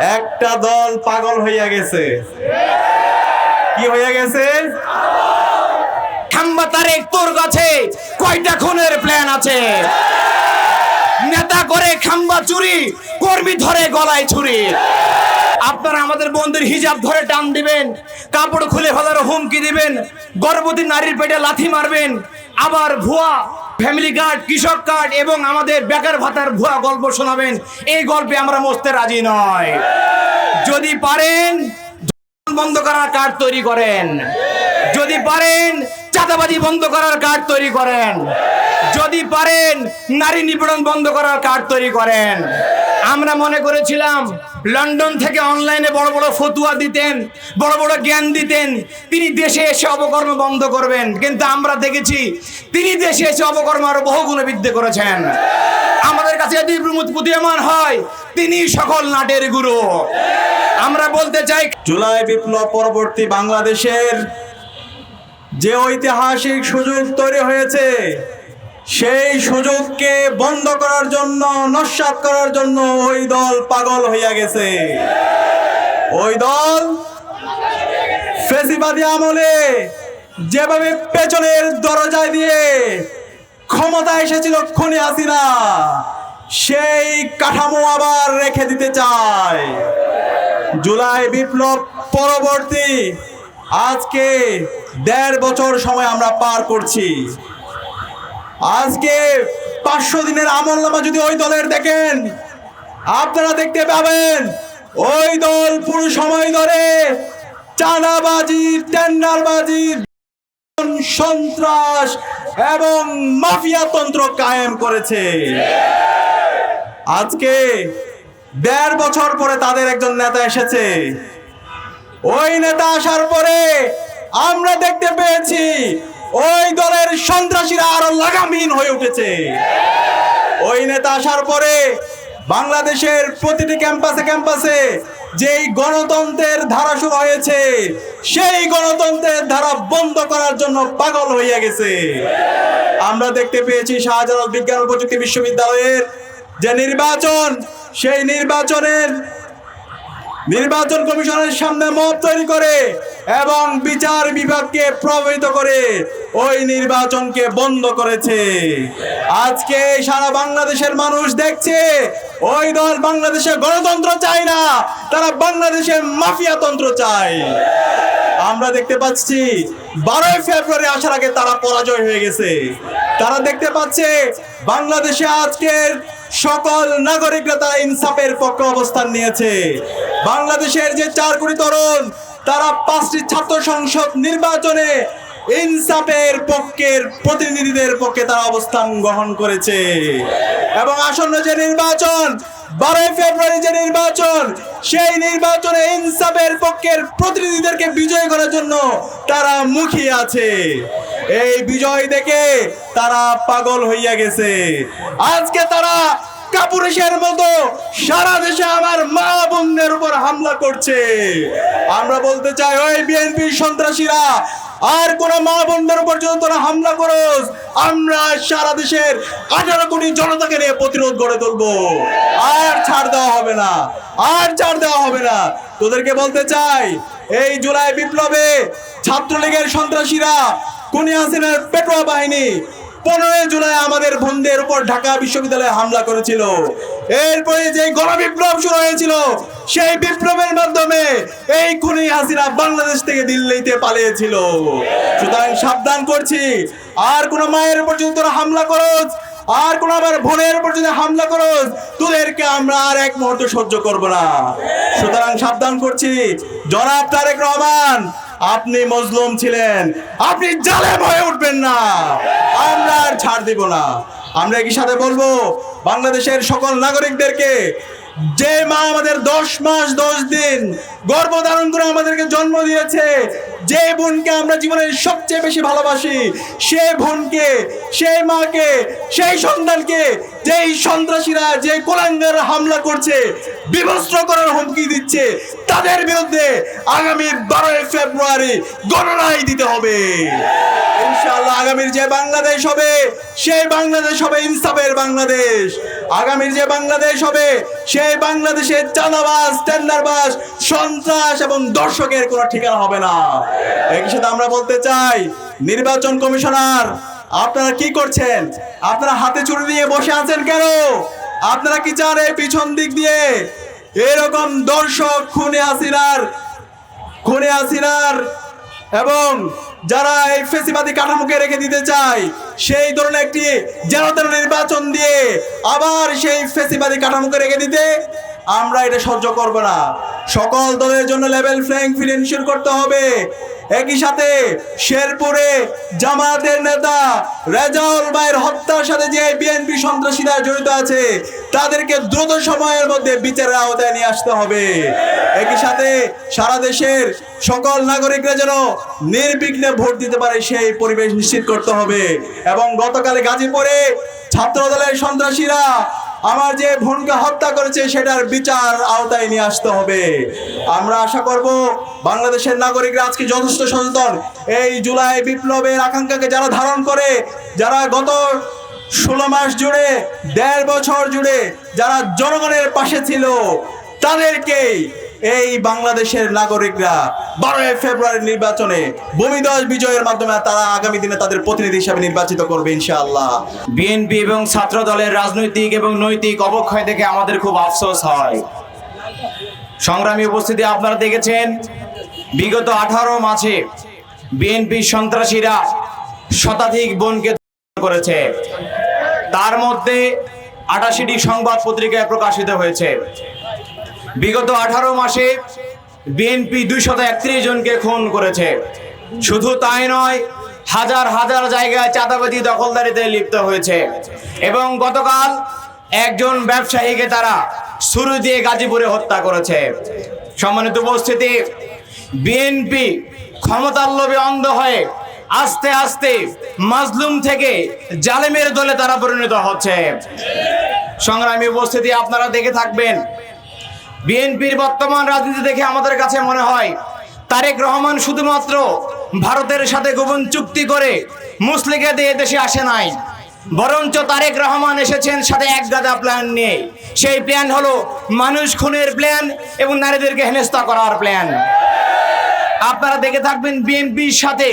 একটা দল পাগল হইয়া গেছে। কি হইয়া গেছে? খাম্বা তারেক, তোর কাছে কয়টা খুনের প্ল্যান আছে? নেতা করে খাম্বা চুরি, কর্মী ধরে গলায় ছুরি। আপনারা আমাদের বন্ধুর হিজাব ধরে টান দিবেন, কাপড় খুলে ফেলার হুমকি দিবেন, গর্ভবতী নারীর পেটে লাথি মারবেন, আবার ভুয়া ফ্যামিলি কার্ড, কৃষক কার্ড এবং আমাদের বেকার ভাতার ভুয়া গল্প শোনাবেন। এই গল্পে আমরা মরতে রাজি নয়। যদি পারেন বন্ধ করার কার্ড তৈরি করেন, যদি পারেন চাঁদাবাজি বন্ধ করার কার্ড তৈরি করেন, যদি পারেন নারী নিপীড়ন বন্ধ করার কার্ড তৈরি করেন। আমরা মনে করেছিলাম লন্ডন থেকে অনলাইনে বড় বড় ফতুয়া দিতেন, বড় বড় জ্ঞান দিতেন, তিনি দেশে এসে অপকর্ম বন্ধ করবেন, কিন্তু আমরা দেখেছি তিনি দেশে এসে অপকর্ম আরো বহুগুণে বৃদ্ধি করেছেন। আমাদের কাছে যদি প্রতীয়মান হয় তিনি সকল নাটের গুরু। আমরা বলতে চাই, জুলাই বিপ্লব পরবর্তী বাংলাদেশের যে ঐতিহাসিক সুযোগ তৈরি হয়েছে, সেই সুযোগকে বন্ধ করার জন্য, নস্যাৎ করার জন্য ওই দল পাগল হইয়া গেছে। ওই দল ফ্যাসিবাদী আমলে যেভাবে পেছনের দরজায় দিয়ে ক্ষমতা এসেছিল খুনি হাসিনা, সেই কাঠামো আবার রেখে দিতে চায়। জুলাই বিপ্লব পরবর্তী আজকে ১.৫ বছর সময় আমরা পার করছি। আজকে ৫০০ দিনের আমলনামা যদি ওই দলের দেখেন, আপনারা দেখতে পাবেন ওই দল পুরো সময় ধরে চাঁদাবাজি, টেন্ডারবাজি, সন্ত্রাস এবং মাফিয়া তন্ত্র কায়েম করেছে। আজকে ১.৫ বছর পরে তাদের একজন নেতা এসেছে। ওই নেতা আসার পরে আমরা দেখতে পেয়েছি ওই দলের সন্ত্রাসীরা আরো লাগামহীন হয়ে উঠেছে। ওই নেতা আসার পরে বাংলাদেশের প্রতিটি ক্যাম্পাসে ক্যাম্পাসে যেই গণতন্ত্রের ধারা শুরু হয়েছে, সেই গণতন্ত্রের ধারা বন্ধ করার জন্য পাগল হইয়া গেছে। আমরা দেখতে পেয়েছি শাহজালাল বিজ্ঞান ও প্রযুক্তি বিশ্ববিদ্যালয়ের যে নির্বাচন, সেই নির্বাচন কমিশনের সামনে মব তৈরি করে এবং বিচার বিভাগকে প্রভাবিত করে ওই নির্বাচনকে বন্ধ করেছে। আজকে সারা বাংলাদেশের মানুষ দেখছে ওই দল বাংলাদেশে গণতন্ত্র চায় না, তারা বাংলাদেশে মাফিয়াতন্ত্র চায়। আমরা দেখতে পাচ্ছি ১২ই ফেব্রুয়ারি আসার আগে তারা পরাজয় হয়ে গেছে। তারা দেখতে পাচ্ছে বাংলাদেশে আজকের সকল নাগরিকরা তারা ইনসাফের পক্ষে অবস্থান নিয়েছে। বাংলাদেশের যে ৪ কোটি তরুণ, তারা ৫টি ছাত্র সংসদ নির্বাচনে ইনসাফের পক্ষের প্রতিনিধিদের পক্ষে তারা অবস্থান গ্রহণ করেছে এবং আসন্ন যে নির্বাচন ১২ই ফেব্রুয়ারি যে নির্বাচন, সেই নির্বাচনে ইনসাফের পক্ষের প্রতিনিধিদেরকে বিজয় করার জন্য তারা মুখিয়ে আছে। এই বিজয় দেখে তারা পাগল হইয়া গেছে। আজকে তারা কাপুরুষের মতো সারা দেশে আমার মা বোনদের উপর হামলা করছে। আমরা বলতে চাই, ওই বিএনপি সন্ত্রাসীরা, আর কোন মা বোনদের উপর যদি তোরা হামলা করোস, আমরা সারা দেশের ১৮ কোটি জনতাকে নিয়ে প্রতিরোধ গড়ে তুলবো। আর ছাড় দেওয়া হবে না, আর ছাড় দেওয়া হবে না। তোদেরকে বলতে চাই, এই জুলাই বিপ্লবে ছাত্রলীগের সন্ত্রাসীরা, খুনি হাসিনার পেটোয়া বাহিনী ১৫ই জুলাই আমাদের বন্ধুদের উপর ঢাকা বিশ্ববিদ্যালয়ে হামলা করেছিল। এরপরে যে গণবিপ্লব শুরু হয়েছিল, সেই বিপ্লবের মাধ্যমে এই খুনি হাসিনা বাংলাদেশ থেকে দিল্লিতে পালিয়েছিল। সুতরাং সাবধান করছি, আর কোন মায়ের উপর যদি তোরা হামলা করোস, আর কোন আমার বোনের উপর যদি হামলা করোস, তোদেরকে আমরা আর এক মুহূর্ত সহ্য করব না। সুতরাং সাবধান করছি, জনাব তারেক রহমান, আপনি মজলুম ছিলেন, আপনি জালেম হয়ে উঠবেন না, আমরা আর ছাড় দিব না। আমরা একই সাথে বলবো বাংলাদেশের সকল নাগরিকদেরকে, যে মা আমাদের ১০ মাস ১০ দিন গর্ভধারণ করে আমাদেরকে জন্ম দিয়েছে, যে বোনকে আমরা জীবনের সবচেয়ে বেশি ভালোবাসি, সেই বোনকে, সেই মাকে, সেই সন্তানকে যেই সন্ত্রাসীরা, যে কোলাঙ্গার হামলা করছে, বিভস্ত্র করার হুমকি দিচ্ছে, তাদের বিরুদ্ধে আগামী ১২ই ফেব্রুয়ারি গণরায় দিতে হবে। ইনশাআল্লাহ আগামীর যে বাংলাদেশ হবে, সেই বাংলাদেশ হবে ইনসাফের বাংলাদেশ। আগামী যে বাংলাদেশ হবে সেই বাংলাদেশে চাঁদাবাজ, টেন্ডারবাজ, সন্ত্রাস এবং দর্শকের কোনো ঠিকানা হবে না। একই সাথে আমরা বলতে চাই, নির্বাচন কমিশনার আপনারা কি করছেন? আপনারা হাতে চুরি দিয়ে বসে আছেন কেন? আপনারা কি চান এই পিছন দিক দিয়ে এরকম দর্শক খুনে হাসিনার এবং যারা এই ফেসিবাদী কাঠামোকে রেখে দিতে চায় সেই ধরনের একটি জনতার নির্বাচন দিয়ে আবার সেই ফেসিবাদী কাঠামোকে রেখে দিতে আমরা এটা সহ্য করব না। সকল দলের জন্য লেভেল প্লেইং ফিল্ড এনশিওর করতে হবে। একই সাথে শেরপুরে জামাতের নেতা রেজাউল ভাইয়ের হত্যার সাথে যে বিএনপি সন্ত্রাসীরা জড়িত আছে তাদেরকে দ্রুত সময়ের মধ্যে বিচারের আওতায় নিয়ে আসতে হবে। একই সাথে সারা দেশের সকল নাগরিকরা যেন নির্বিঘ্নে ভোট দিতে পারে সেই পরিবেশ নিশ্চিত করতে হবে। এবং গতকালে গাজীপুরে ছাত্রদলের সন্ত্রাসীরা আমার যে বোনকে হত্যা করেছে সেটার বিচার আওতায় নিয়ে আসতে হবে। আমরা আশা করব বাংলাদেশের নাগরিকরা আজকে যথেষ্ট সচেতন। এই জুলাই বিপ্লবের আকাঙ্ক্ষাকে যারা ধারণ করে, যারা গত 16 মাস জুড়ে, 1.5 বছর জুড়ে যারা জনগণের পাশে ছিল, তাদেরকেই এই বাংলাদেশের নাগরিকরা 12 ফেব্রুয়ারি নির্বাচনে ভূমিধস বিজয়ের মাধ্যমে তারা আগামী দিনে তাদের প্রতিনিধি হিসেবে নির্বাচিত করবে ইনশাআল্লাহ। বিএনপি এবং ছাত্র দলের রাজনৈতিক এবং নৈতিক অবক্ষয় দেখে আমাদের খুব আফসোস হয়। সংগ্রামী উপস্থিতি, আপনারা দেখেছেন বিগত 18 মাসে বিএনপি সন্ত্রাসীরা শতাধিক বোনকে করেছে। তার মধ্যে 88টি সংবাদ পত্রিকায় প্রকাশিত হয়েছে। বিগত 18 মাসে বিএনপি 231 জনকে খুন করেছে। শুধু তাই নয়, হাজার হাজার জায়গায় চাঁদাবাজি, দখলদারিতে লিপ্ত হয়েছে। এবং গতকাল একজন ব্যবসায়ীকে তারা ছুরি দিয়ে গাজীপুরে হত্যা করেছে। সম্মানিত উপস্থিতি, বিএনপি ক্ষমতার লোভে অন্ধ হয়ে আস্তে আস্তে মাজলুম থেকে জালেমের দলে তারা পরিণত হচ্ছে। সংগ্রামী উপস্থিতি, আপনারা দেখে থাকবেন বিএনপির বর্তমান রাজনীতি দেখে আমাদের কাছে মনে হয় তারেক রহমান শুধুমাত্র ভারতের সাথে গোপন চুক্তি করে মুসলিকে দিয়ে দেশে আসে নাই, বরঞ্চ তারেক রহমান এসেছেন সাথে এক গাদা প্ল্যান নিয়ে। সেই প্ল্যান হলো মানুষ খুনের প্ল্যান এবং নারীদেরকে হেনস্থা করার প্ল্যান। আপনারা দেখে থাকবেন বিএনপির সাথে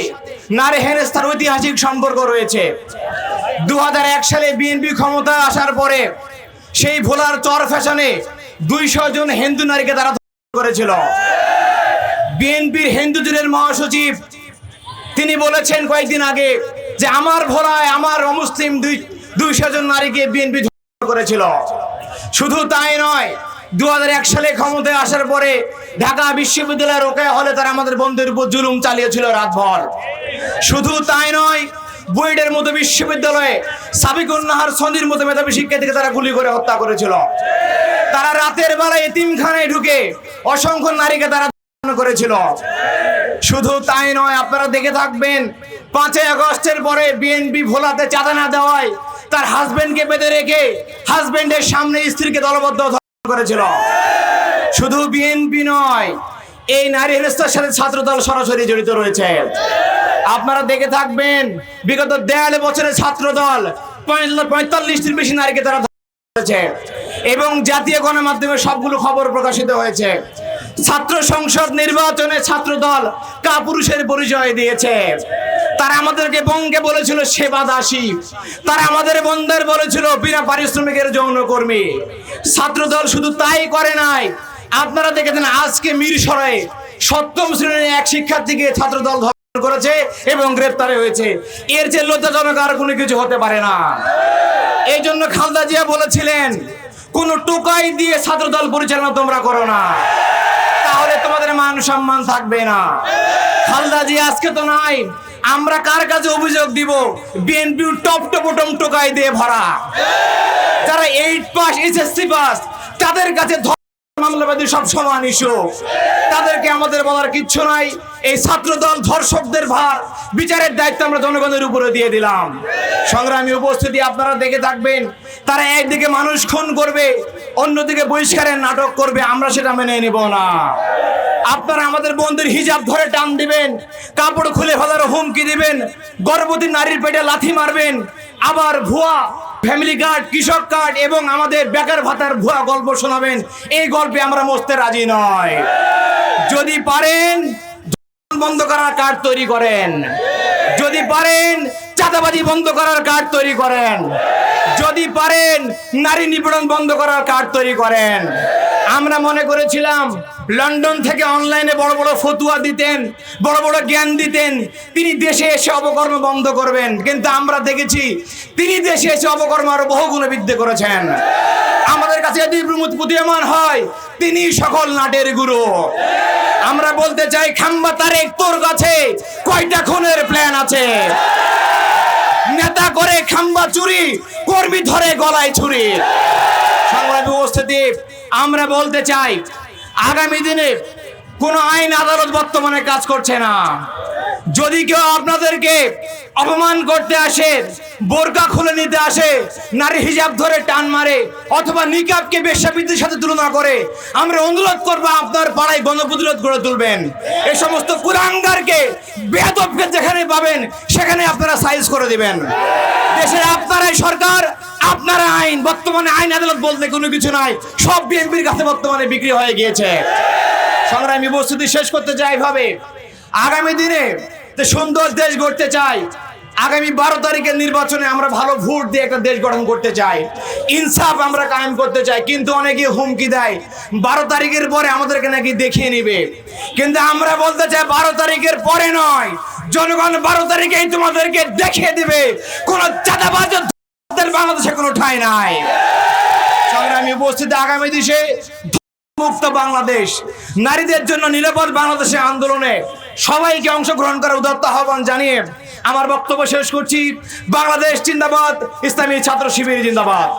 নারী হেনস্থার ঐতিহাসিক সম্পর্ক রয়েছে। 2001 সালে বিএনপি ক্ষমতা আসার পরে সেই ভোলার চর ফ্যাশনে 200 জন হিন্দু নারীকে তারা করেছিল। বিএনপির হিন্দু দিনের মহাসচিব তিনি বলেছেন কয়েকদিন আগে যে আমার ভোলায় আমার অমুসলিম 200 জন নারীকে বিএনপি করেছিল। শুধু তাই নয়, 2001 সালে ক্ষমতায় আসার পরে ঢাকা বিশ্ববিদ্যালয়ের রোকেয়া হলে তারা আমাদের বন্ধুদের উপর জুলুম চালিয়েছিল রাতভর। শুধু তাই নয়, বুয়েটের মতো বিশ্ববিদ্যালয়ে সাবিকুন নাহার সন্ধির মতো মেধাবী শিক্ষার্থীকে তারা গুলি করে হত্যা করেছিল। তারা রাতের বেলায় এতিমখানায় ঢুকে অসংখ্য নারীকে তারা করেছিল। শুধু তাই নয়, আপনারা দেখে থাকবেন 5 আগস্টের পরে বিএনপি ভোলাতে চাঁদা না দেওয়ায় তার হাজবেন্ডকে বেঁধে রেখে হাজবেন্ডের সামনে স্ত্রীকে দলবদ্ধ করেছিল। শুধু বিএনপি নয়, এই নারী হেনস্থার সাথে ছাত্রদল সরাসরি জড়িত রয়েছে। আপনারা দেখে থাকবেন বিগত 1.5 বছরে ছাত্রদল 45টির বেশি নারীকে তারা করেছে এবং জাতীয় গণমাধ্যমে সবগুলো খবর প্রকাশিত হয়েছে। ছাত্র সংসদ নির্বাচনে ছাত্রদল কাপুরুষের পরিচয় দিয়েছে। তারা আমাদেরকে বঙ্গে বলেছিল সেবা দাসী, তারা আমাদের বন্ধের বলেছিল বিনা পারিশ্রমিকের যৌনকর্মী। ছাত্রদল শুধু তাই করে নাই, আপনারা দেখেছেন আজকে মিরসরায়ে 7ম শ্রেণীর এক শিক্ষার্থীকে ছাত্রদল ধর্ষণ করেছে এবং গ্রেফতার হয়েছে। এর যে লজ্জাজনক আর কোনো কিছু হতে পারে না। এই জন্য খালেদা জিয়া বলেছিলেন কোন টোকাই দিয়ে ছাত্রদল পরিচালনা তোমরা করো না, তাহলে তোমাদের মান সম্মান থাকবে না। খালেদা জিয়া আজকে তো নাই, আমরা কার কাছে অভিযোগ দিব? বিএনপি টপ টু বটম টোকাই দিয়ে ভরা। যারা 8 পাস এসএসসি পাস তাদের কাছে মামলাবাদী সব সমান ইস্যু, তাদেরকে আমাদের বলার কিচ্ছু নাই। এই ছাত্রদল ধর্ষকদের ভার বিচারের দায়িত্ব আমরা জনগণের উপরে দিয়ে দিলাম। সংগ্রামী উপস্থিতি, আপনারা দেখে থাকবেন তারা একদিকে মানুষ খুন করবে, অন্যদিকে বহিষ্কারের নাটক করবে। আমরা সেটা মেনে নেব না। আপনারা আমাদের বোনদের হিজাব ধরে টান দিবেন, কাপড় খুলে ফেলার হুমকি দিবেন, গর্ভবতী নারীর পেটে লাথি মারবেন, আবার ভুয়া ফ্যামিলি কার্ড, কৃষক কার্ড এবং আমাদের বেকার ভাতার ভুয়া গল্প শোনাবেন, এই গল্পে আমরা মস্তে রাজি নয়। যদি পারেন বন্ধ করার কার্ড তৈরি করেন, যদি পারেন চাঁদাবাজি বন্ধ করার কার্ড তৈরি করেন, যদি পারেন নারী নিপীড়ন বন্ধ করার কার্ড তৈরি করেন। আমরা মনে করেছিলাম লন্ডন থেকে অনলাইনে বড় বড় ফতুয়া দিতেন, বড় বড় জ্ঞান দিতেন, তিনি দেশে এসে অপকর্ম বন্ধ করবেন, কিন্তু আমরা দেখেছি তিনি দেশে এসে অপকর্ম আরো বহুগুণে বৃদ্ধি করেছেন। আমাদের কাছে যদি প্রতীয়মান হয় তিনি সকল নাটের গুরু। আমরা বলতে চাই, খাম্বা তারেক তোর কাছে কয়টা খুনের প্ল্যান আছে? নেতা করে খাম্বা চুরি, কর্মী ধরে গলায় ছুরি। সংগ্রামী উপস্থিতি, আমরা বলতে চাই আগামী দিনে কোনো আইন আদালত বর্তমানে কাজ করছে না। যদি কেউ আপনাদেরকে অপমান করতে আসে, বোরকা খুলে নিতে আসে, নারী হিজাব ধরে টান মারে অথবা নিকাবকে বেশ্যাবৃত্তির সাথে তুলনা করে, আমরা অনুরোধ করবো আপনার পাড়ায় গণপ্রতিরোধ গড়ে তুলবেন। এই সমস্ত কুলাঙ্গারকে, বেয়াদবকে যেখানে পাবেন সেখানে আপনারা সাইজ করে দিবেন। দেশের আপনারাই সরকার, আপনারা আইন। বর্তমানে আইন আদালত বলতে কোনো কিছু নাই, সব বিএনপির কাছে বর্তমানে বিক্রি হয়ে গিয়েছে। সংগ্রামী উপস্থিতি, শেষ করতে চাই ভাবে, আগামী দিনে যে সুন্দর দেশ গড়তে চাই, আগামী 12 তারিখের নির্বাচনে আমরা ভালো ভোট দিয়ে একটা দেশ গঠন করতে চাই, ইনসাফ আমরা কায়েম করতে চাই। কিন্তু অনেকে হুমকি দেয় 12 তারিখের পরে আমাদেরকে নাকি দেখিয়ে নিবে, কিন্তু আমরা বলতে চাই 12 তারিখের পরে নয়, জনগণ 12 তারিখেই তোমাদেরকে দেখিয়ে দিবে কোন চাঁদাবাজ বাংলাদেশে কোনো ঠাঁই নাই। সংগ্রামী উপস্থিতি, আগামী দেশে মুক্ত বাংলাদেশ, নারীদের জন্য নিরাপদ বাংলাদেশের আন্দোলনে সবাইকে অংশগ্রহণ করার উদাত্ত আহ্বান জানিয়ে আমার বক্তব্য শেষ করছি। বাংলাদেশ জিন্দাবাদ, ইসলামী ছাত্র শিবির জিন্দাবাদ।